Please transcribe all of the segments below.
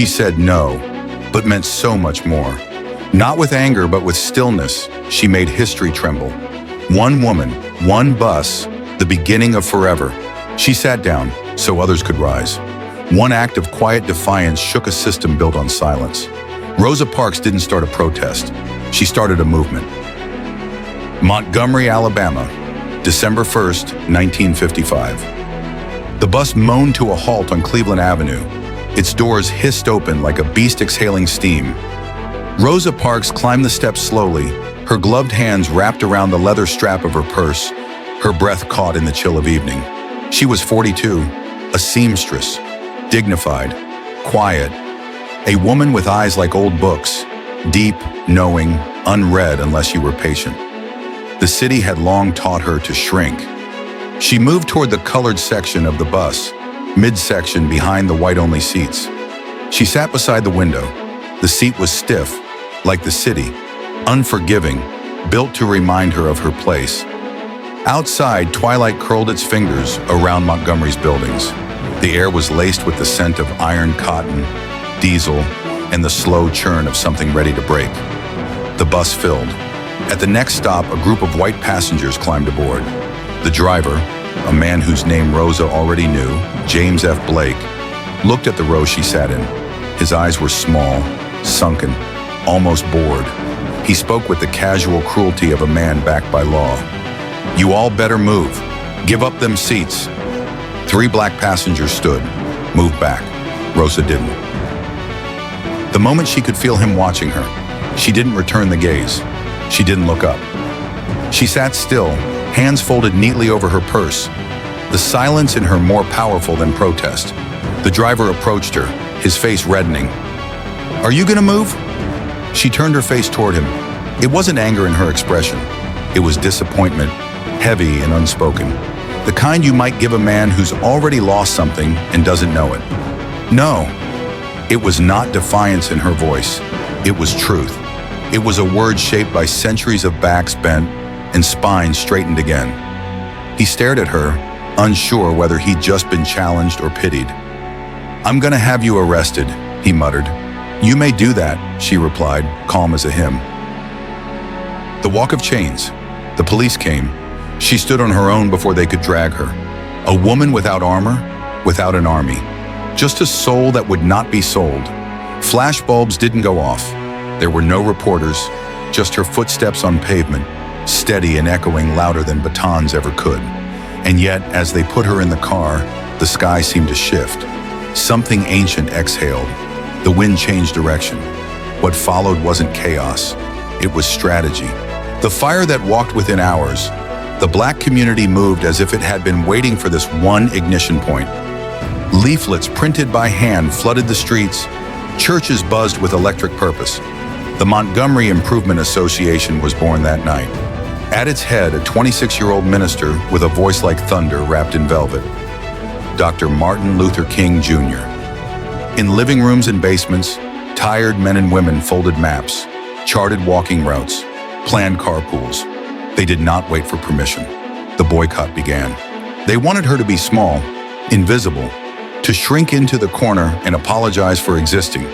She said no, but meant so much more. Not with anger, but with stillness, she made history tremble. One woman, one bus, the beginning of forever. She sat down so others could rise. One act of quiet defiance shook a system built on silence. Rosa Parks didn't start a protest. She started a movement. Montgomery, Alabama, December 1st, 1955. The bus moaned to a halt on Cleveland Avenue. Its doors hissed open like a beast exhaling steam. Rosa Parks climbed the steps slowly, her gloved hands wrapped around the leather strap of her purse, her breath caught in the chill of evening. She was 42, a seamstress, dignified, quiet, a woman with eyes like old books, deep, knowing, unread unless you were patient. The city had long taught her to shrink. She moved toward the colored section of the bus, midsection behind the white-only seats. She sat beside the window. The seat was stiff, like the city, unforgiving, built to remind her of her place. Outside, twilight curled its fingers around Montgomery's buildings. The air was laced with the scent of iron cotton, diesel, and the slow churn of something ready to break. The bus filled. At the next stop, a group of white passengers climbed aboard. The driver, a man whose name Rosa already knew, James F. Blake, looked at the row she sat in. His eyes were small, sunken, almost bored. He spoke with the casual cruelty of a man backed by law. "You all better move. Give up them seats." 3 black passengers stood, moved back. Rosa didn't. The moment she could feel him watching her, she didn't return the gaze. She didn't look up. She sat still, hands folded neatly over her purse, the silence in her more powerful than protest. The driver approached her, his face reddening. "Are you gonna move?" She turned her face toward him. It wasn't anger in her expression. It was disappointment, heavy and unspoken. The kind you might give a man who's already lost something and doesn't know it. No. It was not defiance in her voice. It was truth. It was a word shaped by centuries of backs bent and spines straightened again. He stared at her, unsure whether he'd just been challenged or pitied. "I'm gonna have you arrested," he muttered. "You may do that," she replied, calm as a hymn. The walk of chains. The police came. She stood on her own before they could drag her. A woman without armor, without an army. Just a soul that would not be sold. Flashbulbs didn't go off. There were no reporters, just her footsteps on pavement, steady and echoing louder than batons ever could. And yet, as they put her in the car, the sky seemed to shift. Something ancient exhaled. The wind changed direction. What followed wasn't chaos. It was strategy. The fire that walked within hours. The black community moved as if it had been waiting for this one ignition point. Leaflets printed by hand flooded the streets. Churches buzzed with electric purpose. The Montgomery Improvement Association was born that night. At its head, a 26-year-old minister with a voice like thunder wrapped in velvet. Dr. Martin Luther King Jr. In living rooms and basements, tired men and women folded maps, charted walking routes, planned carpools. They did not wait for permission. The boycott began. They wanted her to be small, invisible, to shrink into the corner and apologize for existing.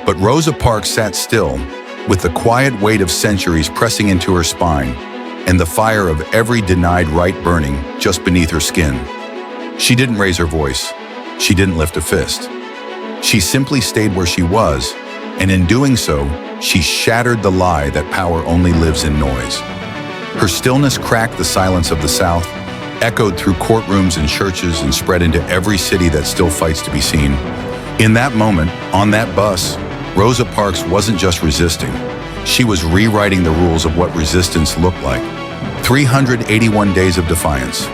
But Rosa Parks sat still, with the quiet weight of centuries pressing into her spine, and the fire of every denied right burning just beneath her skin. She didn't raise her voice. She didn't lift a fist. She simply stayed where she was, and in doing so, she shattered the lie that power only lives in noise. Her stillness cracked the silence of the South, echoed through courtrooms and churches, and spread into every city that still fights to be seen. In that moment, on that bus, Rosa Parks wasn't just resisting. She was rewriting the rules of what resistance looked like. 381 days of defiance.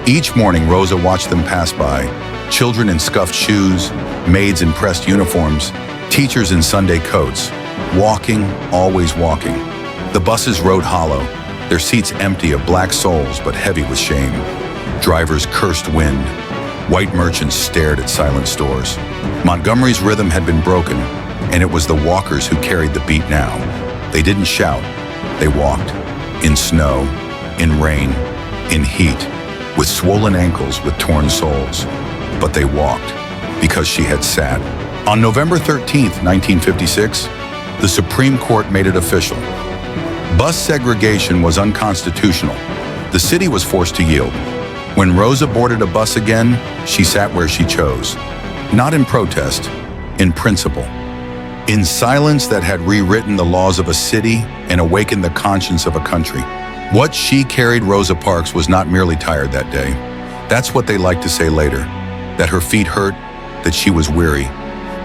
Each morning, Rosa watched them pass by. Children in scuffed shoes, maids in pressed uniforms, teachers in Sunday coats. Walking, always walking. The buses rode hollow, their seats empty of black souls but heavy with shame. Drivers cursed wind. White merchants stared at silent stores. Montgomery's rhythm had been broken, and it was the walkers who carried the beat now. They didn't shout. They walked. In snow, in rain, in heat, with swollen ankles, with torn soles. But they walked, because she had sat, On November 13, 1956, the Supreme Court made it official. Bus segregation was unconstitutional. The city was forced to yield. When Rosa boarded a bus again, she sat where she chose. Not in protest, in principle. In silence that had rewritten the laws of a city and awakened the conscience of a country. What she carried, Rosa Parks, was not merely tired that day. That's what they liked to say later, that her feet hurt, that she was weary.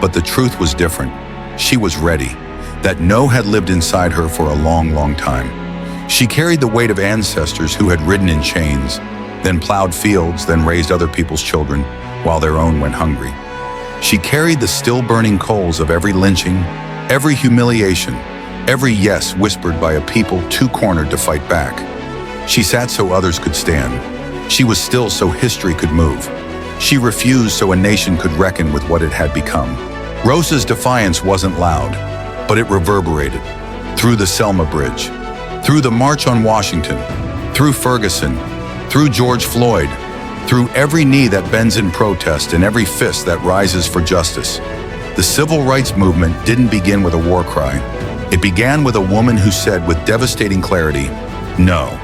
But the truth was different. She was ready. That no had lived inside her for a long, long time. She carried the weight of ancestors who had ridden in chains, then plowed fields, then raised other people's children while their own went hungry. She carried the still-burning coals of every lynching, every humiliation, every yes whispered by a people too cornered to fight back. She sat so others could stand. She was still so history could move. She refused so a nation could reckon with what it had become. Rosa's defiance wasn't loud, but it reverberated. Through the Selma Bridge, through the March on Washington, through Ferguson, through George Floyd, through every knee that bends in protest and every fist that rises for justice. The civil rights movement didn't begin with a war cry. It began with a woman who said with devastating clarity, no.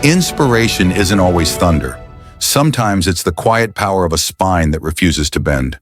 Inspiration isn't always thunder. Sometimes it's the quiet power of a spine that refuses to bend.